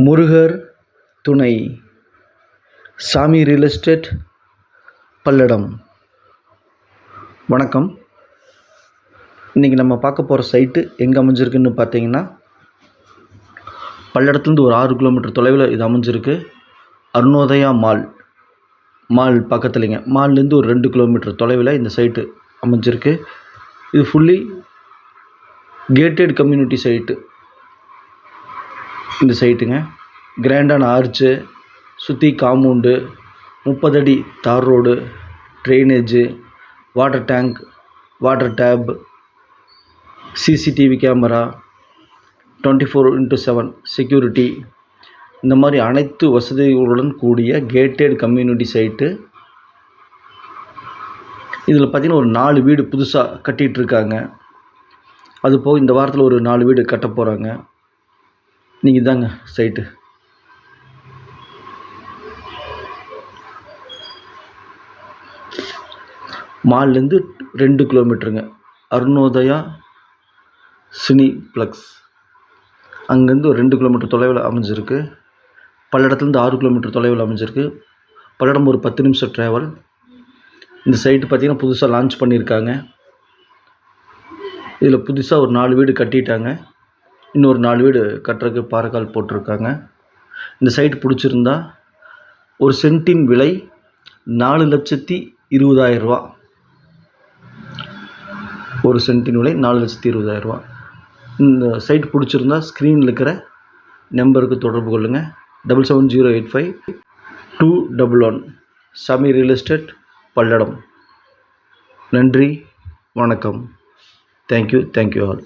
முருகர் துணை சாமி real estate Palladam. வணக்கம். இன்றைக்கி நம்ம பார்க்க போகிற சைட்டு எங்கே அமைஞ்சிருக்குன்னு பார்த்தீங்கன்னா, பல்லடத்துலேருந்து ஒரு 6 கிலோமீட்டர் தொலைவில் இது அமைஞ்சிருக்கு. அருணோதயா மால் பக்கத்துலேங்க. மால்லேருந்து ஒரு 2 கிலோமீட்டர் தொலைவில் இந்த சைட்டு அமைஞ்சிருக்கு. இது ஃபுல்லி கேட்டட் கம்யூனிட்டி சைட்டு. இந்த சைட்டுங்க கிராண்டான ஆர்ச்சு, சுற்றி காம்பவுண்டு, 30 அடி தார் road, drainage, water tank, water tape, CCTV camera, 24x7 security, இந்த மாதிரி அனைத்து வசதிகளுடன் கூடிய கேட்டட் கம்யூனிட்டி சைட்டு. இதில் பார்த்திங்கன்னா ஒரு 4 வீடு புதுசாக கட்டிகிட்ருக்காங்க. அதுபோக இந்த வாரத்தில் ஒரு 4 வீடு கட்ட போகிறாங்க. நீங்கள் தாங்க சைட்டு. மால்லேருந்து 2 கிலோமீட்டருங்க. அருணோதயா சினிப்ளெக்ஸ் அங்கேருந்து ஒரு 2 கிலோமீட்டர் தொலைவில் அமைஞ்சிருக்கு. பல்லடத்துலேருந்து 6 கிலோமீட்டர் தொலைவில் அமைஞ்சிருக்கு. பல்லடம் ஒரு 10 நிமிஷம் ட்ராவல். இந்த சைட்டு பார்த்திங்கன்னா புதுசாக லான்ச் பண்ணியிருக்காங்க. இதில் புதுசாக ஒரு 4 வீடு கட்டிட்டாங்க. இன்னொரு 4 வீடு கட்டுறதுக்கு பாறைக்கால் போட்டிருக்காங்க. இந்த சைட்டு பிடிச்சிருந்தா ஒரு சென்ட்டின் விலை 4,20,000 ரூபா. ஒரு சென்ட்டின் விலை 4,20,000 ரூபா. இந்த சைட் பிடிச்சிருந்தா ஸ்க்ரீனில் இருக்கிற நம்பருக்கு தொடர்பு கொள்ளுங்கள். 77085211 சாமி ரியல் எஸ்டேட் பல்லடம். நன்றி, வணக்கம். Thank you all.